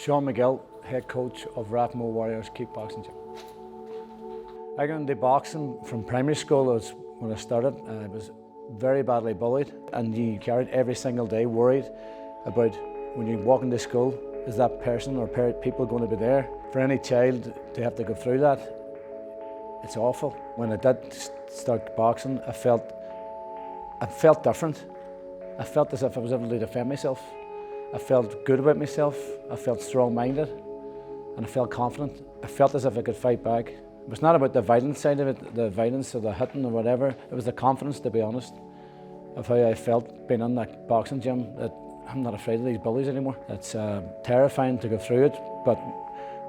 Sean McGill, head coach of Rath Mór Warriors Kickboxing Gym. I got into boxing from primary school. When I started. I was very badly bullied, and you carried every single day worried about when you walk into school, is that person or people going to be there? For any child to have to go through that, it's awful. When I did start boxing, I felt different. I felt as if I was able to defend myself. I felt good about myself. I felt strong-minded, and I felt confident. I felt as if I could fight back. It was not about the violent side of it, the violence or the hitting or whatever. It was the confidence, to be honest, of how I felt being in that boxing gym, that I'm not afraid of these bullies anymore. It's terrifying to go through it, but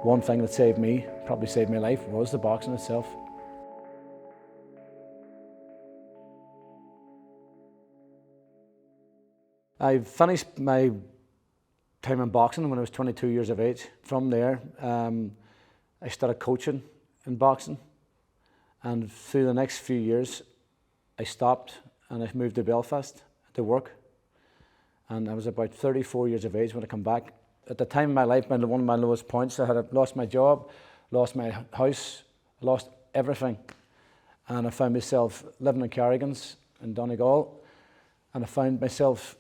one thing that saved me, probably saved my life, was the boxing itself. I finished my time in boxing when I was 22 years of age. From there, I started coaching in boxing, and through the next few years I stopped and I moved to Belfast to work, and I was about 34 years of age when I come back. At the time in my life, one of my lowest points, I had lost my job, lost my house, lost everything, and I found myself living in Creggan in Donegal, and I found myself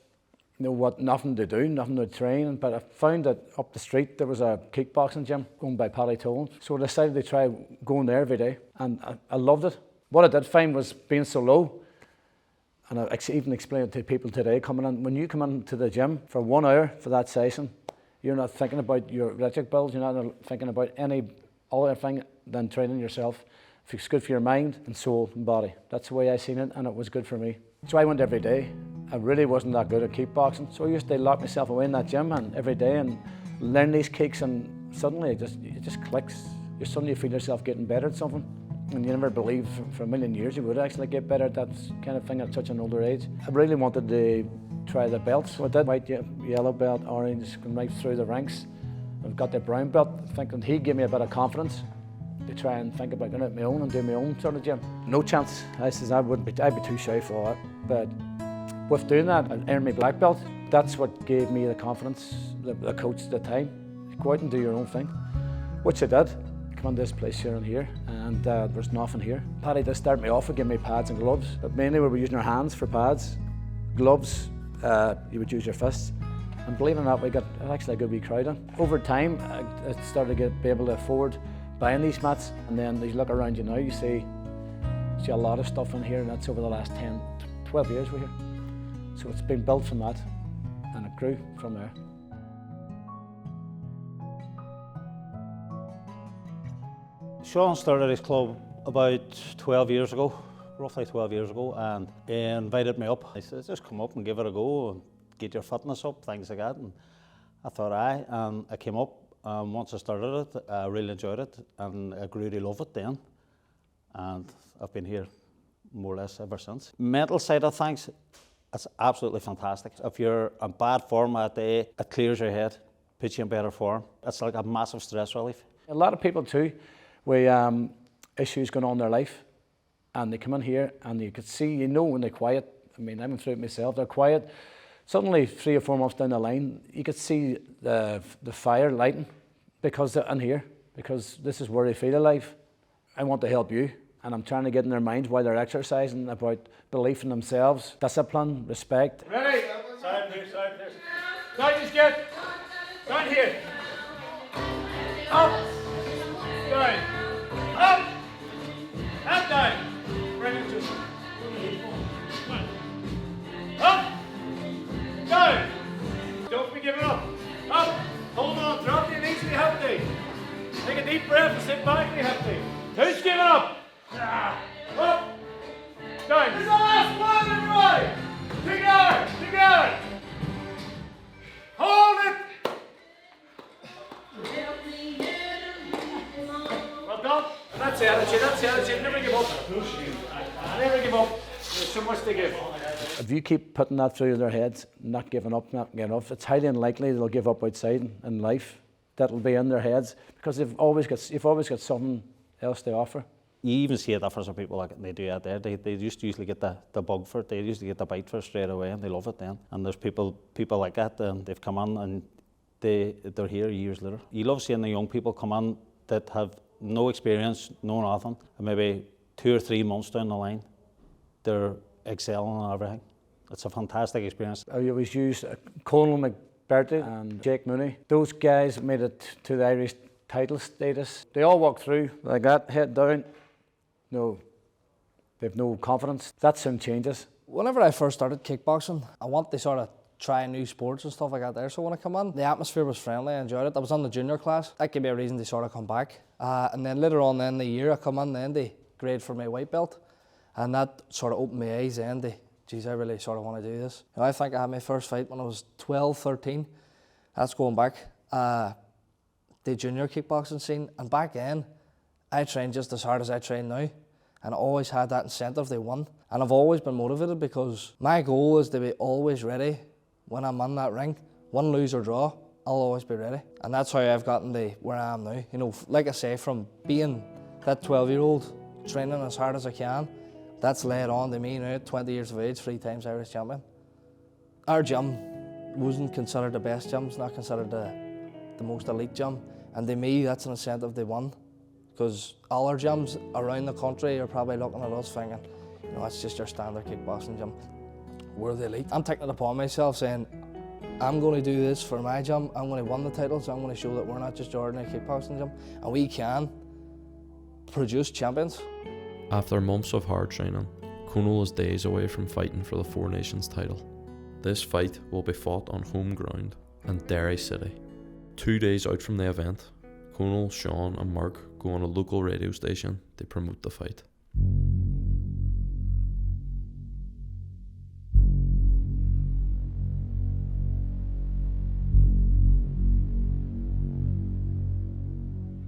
nothing to do, nothing to train, but I found that up the street there was a kickboxing gym owned by Paddy Tolan. So I decided to try going there every day, and I loved it. What I did find was being so low, and I even explained it to people today coming in, when you come into the gym for 1 hour for that session, you're not thinking about your electric bills, you're not thinking about any other thing than training yourself. If it's good for your mind and soul and body. That's the way I seen it, and it was good for me. So I went every day. I really wasn't that good at kickboxing, so I used to lock myself away in that gym and every day and learn these kicks, and suddenly it just clicks. You suddenly feel yourself getting better at something, and you never believed for a million years you would actually get better at that kind of thing at such an older age. I really wanted to try the belts, so I did. White, yellow belt, orange, going right through the ranks. I've got the brown belt, thinking he gave me a bit of confidence to try and think about going out my own and do my own sort of gym. No chance. I says I'd be too shy for all that. But with doing that, I earned my black belt. That's what gave me the confidence, the coach at the time. Go out and do your own thing, which I did. Come on this place here and here, and there was nothing here. Paddy did start me off with giving me pads and gloves, but mainly we were using our hands for pads. Gloves, you would use your fists. And believe it or not, we got actually a good wee crowd in. Over time, I started to be able to afford buying these mats, and then you look around you now, you see a lot of stuff in here, and that's over the last 10, 12 years we're here. So it's been built from that, and it grew from there. Sean started his club about 12 years ago, roughly 12 years ago, and he invited me up. He said, just come up and give it a go and get your fitness up, things like that. And I thought, and I came up. Once I started it, I really enjoyed it, and I grew to love it then. And I've been here more or less ever since. Mental side of things, it's absolutely fantastic. If you're in bad form that day, it clears your head, puts you in better form. It's like a massive stress relief. A lot of people too, with issues going on in their life, and they come in here and you could see, when they're quiet. I mean, I've been through it myself, they're quiet. Suddenly, 3 or 4 months down the line, you could see the fire lighting because they're in here, because this is where they feel alive. I want to help you, and I'm trying to get in their minds while they're exercising about belief in themselves, discipline, respect. Ready? Side, please, side, please. Side, just get. Down here. Up. Down. Up. And down. Bring it to up. Down. Don't be giving up. Up. Hold on. Drop your knees if you have to. Take a deep breath and sit back if you have to. Who's giving up? Up. Down. This is the last one, everybody. Together. Together. Hold it. Well done. That's the attitude. That's the attitude. Never give up. Never give up. There's so much to give. If you keep putting that through their heads, not giving up, not getting off, it's highly unlikely they'll give up outside in life. That'll be in their heads because you've always got something else to offer. You even see a difference in people like they do out there. They usually get the bug for it. They usually get the bite for it straight away, and they love it then. And there's people like that, and they've come on and they're here years later. You love seeing the young people come in that have no experience, no nothing, and maybe 2 or 3 months down the line, they're excelling on everything. It's a fantastic experience. I always use Conal McBurty and Jake Mooney. Those guys made it to the Irish title status. They all walk through like that, head down. No, they've no confidence. That soon changes. Whenever I first started kickboxing, I wanted to sort of try new sports and stuff like that there. So when I come in, the atmosphere was friendly, I enjoyed it. I was on the junior class. That gave me a reason to sort of come back. And then later on in the year, I come in then to grade for my white belt. And that sort of opened my eyes then to, geez, I really sort of want to do this. I think I had my first fight when I was 12, 13. That's going back. The junior kickboxing scene. And back then, I trained just as hard as I train now. And I always had that incentive to win. And I've always been motivated because my goal is to be always ready when I'm in that ring. Win, lose or draw, I'll always be ready. And that's how I've gotten to where I am now. You know, like I say, from being that 12-year-old, training as hard as I can, that's led on to me now at 20 years of age, 3 times Irish champion. Our gym wasn't considered the best gym, it's not considered the most elite gym. And to me, that's an incentive to win. Because all our gyms around the country are probably looking at us thinking, you know, it's just your standard kickboxing gym. We're the elite. I'm taking it upon myself saying, I'm going to do this for my gym, I'm going to win the titles, I'm going to show that we're not just your ordinary kickboxing gym, and we can produce champions. After months of hard training, Conal is days away from fighting for the Four Nations title. This fight will be fought on home ground in Derry City. 2 days out from the event, Conal, Sean and Mark go on a local radio station to promote the fight.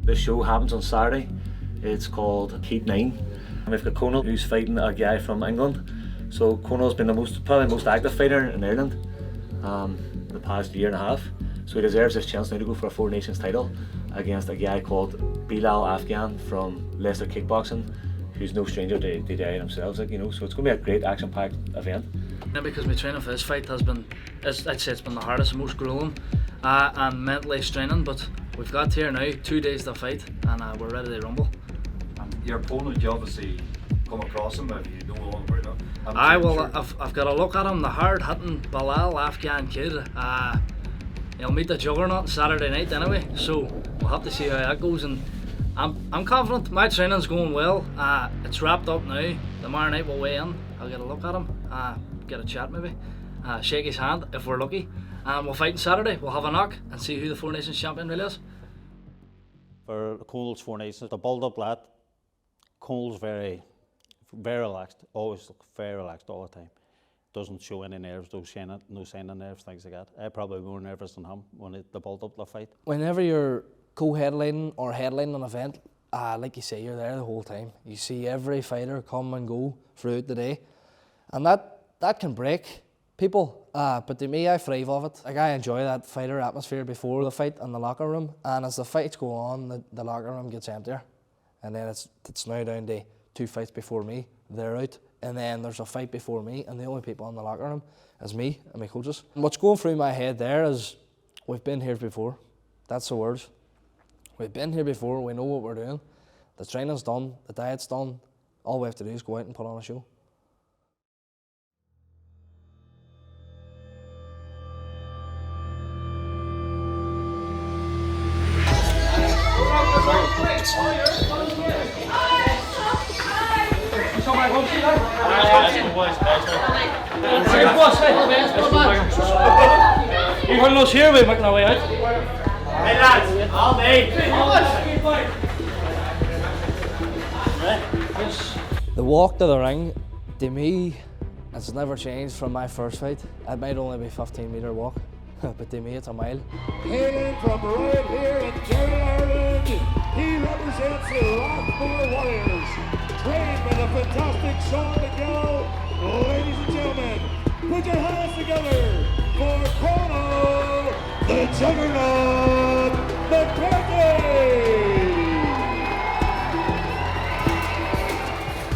The show happens on Saturday. It's called Heat 9. And we've got Conal, who's fighting a guy from England. So Conal's been probably the most active fighter in Ireland the past year and a half. So he deserves this chance now to go for a Four Nations title against a guy called Bilal Afghan from Leicester Kickboxing, who's no stranger to Derry themselves, like, you know. So it's going to be a great action-packed event. And because my training for this fight has been, I'd say it's been the hardest and most grueling and mentally straining, but we've got here now, 2 days to fight, and we're ready to rumble. Your opponent, you obviously come across him if you don't know him very well. I've got a look at him, the hard-hitting Bilal Afghan kid. He'll meet the juggernaut on Saturday night anyway, so we'll have to see how that goes. And I'm confident. My training's going well. It's wrapped up now. Tomorrow night we'll weigh in. I'll get a look at him, get a chat maybe, shake his hand if we're lucky. And we'll fight on Saturday. We'll have a knock and see who the Four Nations champion really is. For Conal's Four Nations, the build-up lad, Conal's very relaxed. Always look very relaxed all the time. Doesn't show any nerves, no sign of nerves, things like that. I'm probably more nervous than him when the build-up to the fight. Whenever you're co-headlining or headlining an event, like you say, you're there the whole time. You see every fighter come and go throughout the day, and that can break people. But to me, I thrive off it. Like, I enjoy that fighter atmosphere before the fight in the locker room, and as the fights go on, the locker room gets emptier, and then it's now down to 2 fights before me. They're out. And then there's a fight before me, and the only people in the locker room is me and my coaches. And what's going through my head there is, we've been here before. That's the words. We've been here before, we know what we're doing. The training's done, the diet's done. All we have to do is go out and put on a show. You hold us here, we're making our way out. Hey lads, all day. The walk to the ring, to me, it's never changed from my first fight. It might only be a 15-metre walk, but to me it's a mile. Hailing from right here in Derry, Ireland, he represents the Rath Mór Warriors, trained by the fantastic Sean McGill. Ladies and gentlemen, put your hands together for Conal, the Juggernaut, the Creggan.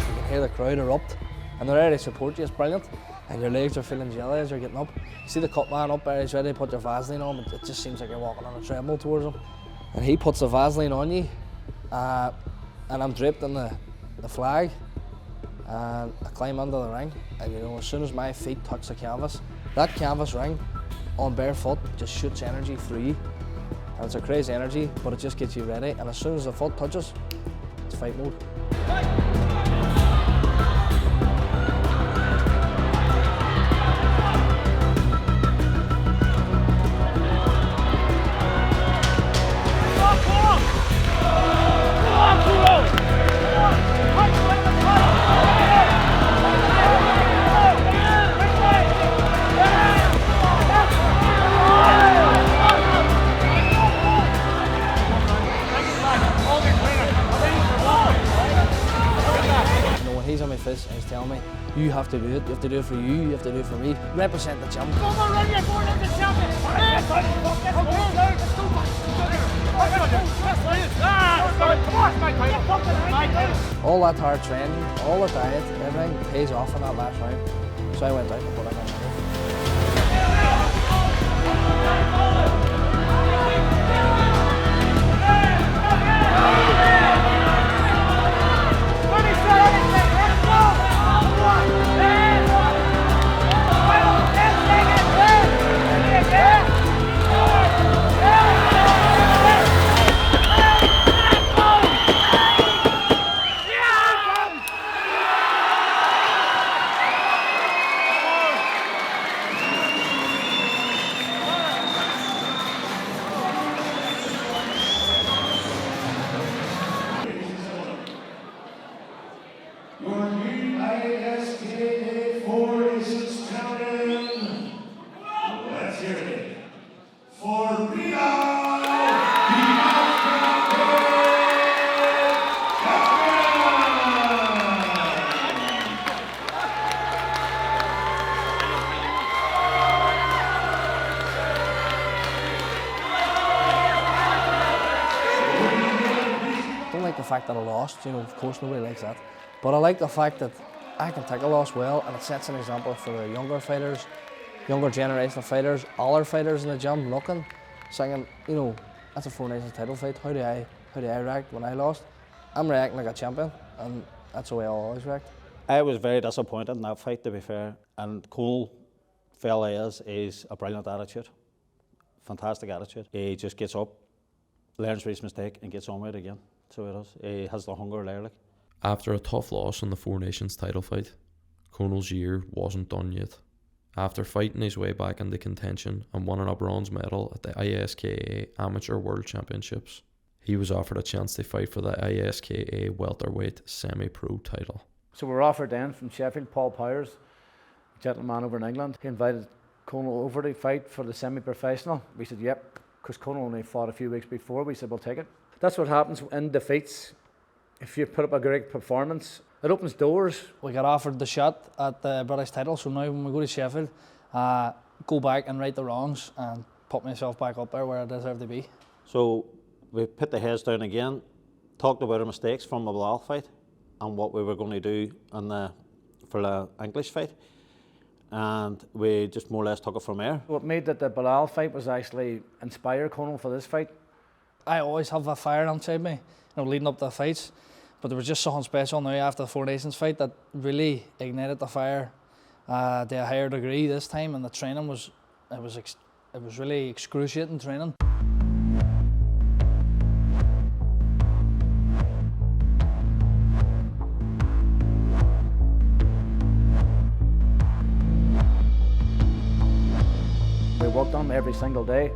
You can hear the crowd erupt, and they're ready to support you. It's brilliant. and your legs are feeling jelly as you're getting up. You see the cut man up there, he's ready to put your Vaseline on, but it just seems like you're walking on a treadmill towards him. And he puts the Vaseline on you, and I'm draped in the flag, and I climb under the ring, and you know, as soon as my feet touch the canvas, that canvas ring on bare foot just shoots energy through you. And it's a crazy energy, but it just gets you ready, and as soon as the foot touches, it's fight mode. He's on my fist and he's telling me, you have to do it. You have to do it for you have to do it for me. Represent the gym. Come on, run your board, the champion! All that hard training, all the diet, everything pays off in that last round. So I went out and put it on. The fact that I lost, you know, of course nobody likes that, but I like the fact that I can take a loss well, and it sets an example for the younger fighters, younger generation of fighters, other fighters in the gym looking, saying, you know, that's a Four Nations title fight, how do I react when I lost? I'm reacting like a champion, and that's the way I always react. I was very disappointed in that fight, to be fair, and Cole fella is a brilliant attitude, fantastic attitude. He just gets up, learns from his mistake and gets on with it again. So it is. He has the hunger there. Like. After a tough loss in the Four Nations title fight, Conall's year wasn't done yet. After fighting his way back into contention and winning a bronze medal at the ISKA Amateur World Championships, he was offered a chance to fight for the ISKA welterweight semi-pro title. So we were offered then from Sheffield, Paul Powers, a gentleman over in England. He invited Conall over to fight for the semi-professional. We said, yep, because Conall only fought a few weeks before. We said, we'll take it. That's what happens in defeats. If you put up a great performance, it opens doors. We got offered the shot at the British title, so now when we go to Sheffield, go back and right the wrongs and put myself back up there where I deserve to be. So we put the heads down again, talked about our mistakes from the Bilal fight and what we were going to do for the English fight, and we just more or less took it from there. What made that the Bilal fight was actually inspire Conall for this fight. I always have a fire inside me, you know, leading up to the fights, but there was just something special now after the Four Nations fight that really ignited the fire to a higher degree this time, and the training was really excruciating training. We worked on them every single day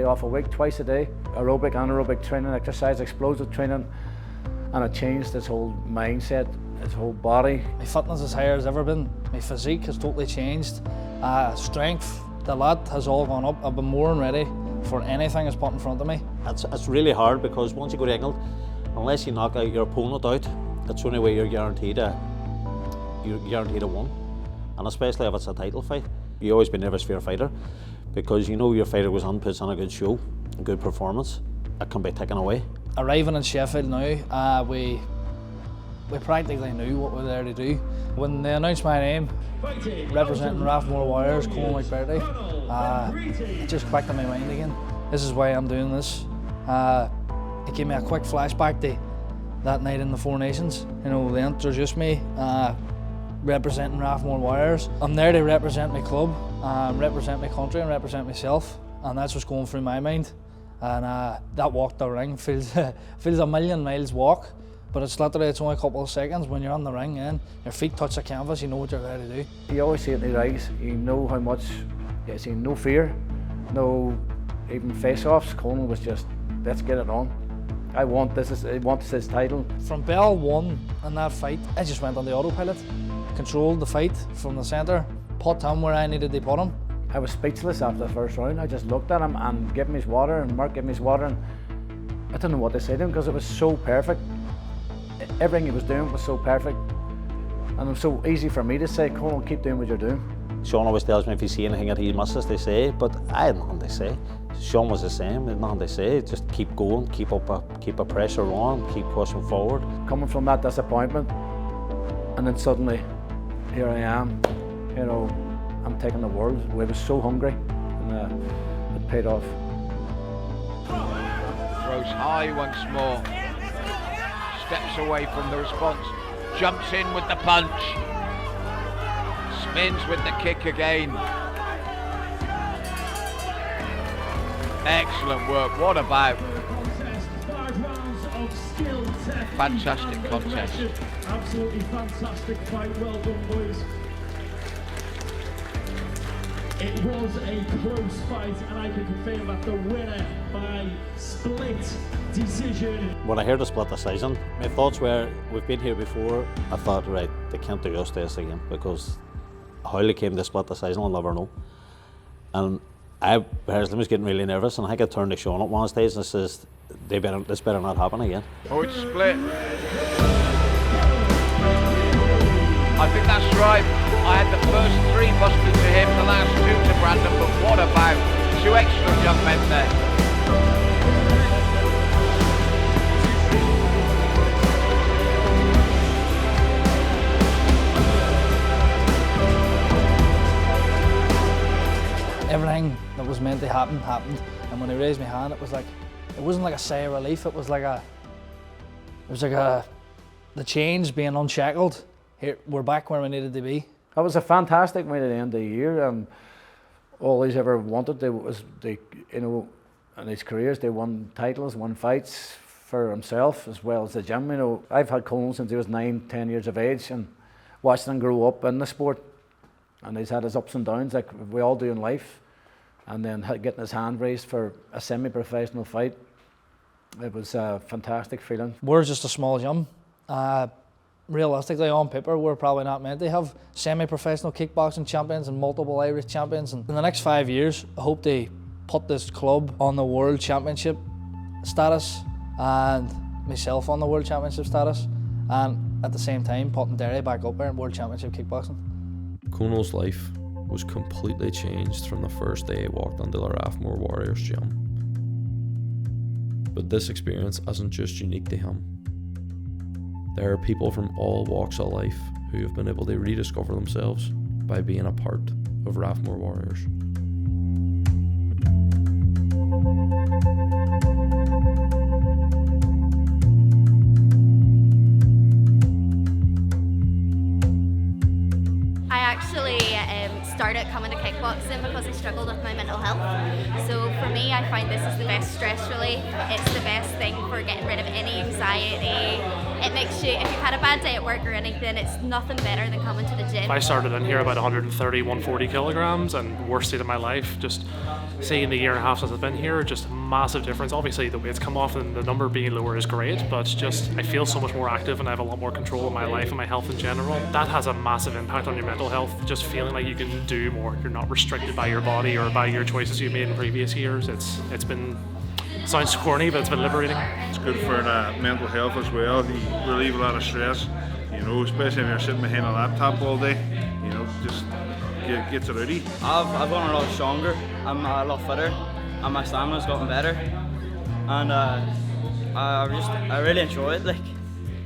off a week, twice a day, aerobic, anaerobic training, exercise, explosive training, and it changed his whole mindset, his whole body. My fitness is higher as ever been. My physique has totally changed. Strength, the lot has all gone up. I've been more than ready for anything that's put in front of me. It's really hard because once you go to England, unless you knock out your opponent out, that's the only way you're guaranteed a win. And especially if it's a title fight, you always be nervous for your fighter, because you know your fighter goes on, puts on a good show, a good performance, it can be taken away. Arriving in Sheffield now, we we practically knew what we were there to do. When they announced my name, representing Rath Mór Warriors, Conal McBurdy, it just clicked in my mind again. This is why I'm doing this. It gave me a quick flashback to that night in the Four Nations. You know, they introduced me representing Rath Mór Warriors. I'm there to represent my club, represent my country and represent myself, and that's what's going through my mind. And that walk the ring feels a million miles walk, but it's literally, it's only a couple of seconds. When you're on the ring and your feet touch the canvas, you know what you're there to do. You always see it in their eyes, you know how much, you see no fear, no even face-offs. Conal was just, let's get it on. I want this title. From bell one in that fight, I just went on the autopilot, controlled the fight from the centre, put him where I needed to put him. I was speechless after the first round. I just looked at him and gave him his water, and Mark gave me his water, and I didn't know what to say to him because it was so perfect. Everything he was doing was so perfect, and it was so easy for me to say, Conal, keep doing what you're doing. Sean always tells me if you see anything that he misses, they say, but I had nothing to say. Sean was the same, had nothing to say, just keep going, keep a pressure on, keep pushing forward. Coming from that disappointment, and then suddenly, here I am, you know, I'm taking the world. We were so hungry, and it paid off. Throws high once more, steps away from the response, jumps in with the punch, spins with the kick again. Excellent work, what about? Fantastic contest. Absolutely fantastic fight, well done boys. It was a close fight, and I can confirm that the winner by split decision. When I heard the split decision, my thoughts were, we've been here before. I thought, right, they can't do us this again, because how they came to split decision, I'll never know. And I personally was getting really nervous, and I think I turned to Sean at one stage and says, this better not happen again. Oh, it's split. I think that's right. I had the first 3 busted to him, the last 2 to Brandon, but what about 2 excellent young men there? Everything that was meant to happen, happened. And when I raised my hand, it wasn't like a sigh of relief, it was like the chains being unshackled. Here, we're back where we needed to be. That was a fantastic night at the end of the year. All he's ever wanted was, you know, in his careers, they won titles, won fights for himself as well as the gym. You know, I've had Conal since he was 9, 10 years of age, and watched him grow up in the sport. And he's had his ups and downs, like we all do in life. And then getting his hand raised for a semi-professional fight, it was a fantastic feeling. We're just a small gym. Realistically, on paper, we're probably not meant to have semi-professional kickboxing champions and multiple Irish champions. And in the next 5 years, I hope to put this club on the world championship status and myself on the world championship status, and at the same time putting Derry back up there in world championship kickboxing. Conal's life was completely changed from the first day he walked into the Rath Mór Warriors gym. But this experience isn't just unique to him. There are people from all walks of life who have been able to rediscover themselves by being a part of Rath Mór Warriors. I actually started coming to kickboxing because I struggled with my mental health. So for me, I find this is the best stress relief. It's the best thing for getting rid of any anxiety. It makes you, if you've had a bad day at work or anything, it's nothing better than coming to the gym. I started in here about 130, 140 kilograms, and worst day of my life. Just seeing the year and a half since I've been here, just a massive difference. Obviously the weight's come off and the number being lower is great, but just I feel so much more active and I have a lot more control of my life and my health in general. That has a massive impact on your mental health, just feeling like you can do more. You're not restricted by your body or by your choices you made in previous years. It's been, sounds corny, but it's been liberating. It's good for the mental health as well. You relieve a lot of stress, you know, especially if you're sitting behind a laptop all day, you know, just gets it out of you. I've gotten a lot stronger, I'm a lot fitter, and my stamina's gotten better, and I really enjoy it. Like,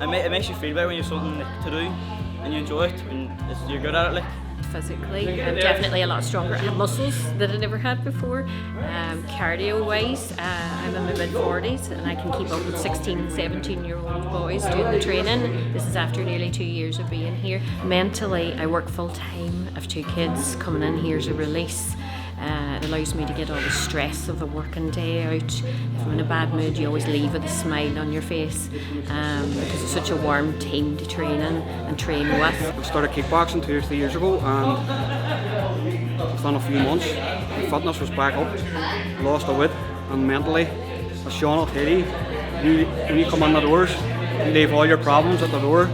It makes you feel better when you have something to do and you enjoy it and you're good at it. Like. Physically, I'm definitely a lot stronger. I have muscles that I never had before. Cardio wise, I'm in my mid-40s and I can keep up with 16 and 17-year-old boys doing the training. This is after nearly 2 years of being here. Mentally, I work full time. I have 2 kids coming in here as a release. It allows me to get all the stress of a working day out. If I'm in a bad mood, you always leave with a smile on your face because it's such a warm team to train in and train with. I started kickboxing 2 or 3 years ago, and within a few months my fitness was back up, lost the weight, and mentally, as Sean will tell you, when you come in the doors, you leave all your problems at the door.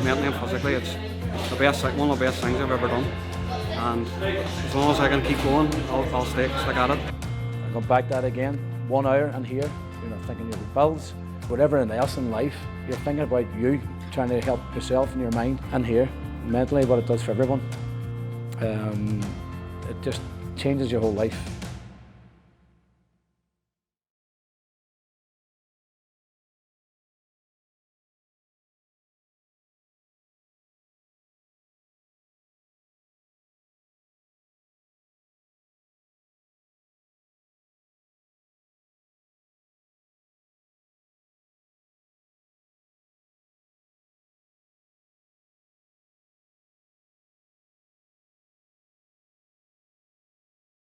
Mentally and physically, it's one of the best things I've ever done. And as long as I can keep going, I'll stick at it. I come back that again, 1 hour and here, you're not thinking of your bills, whatever else in life, you're thinking about you, trying to help yourself and your mind, and here, mentally what it does for everyone. It just changes your whole life.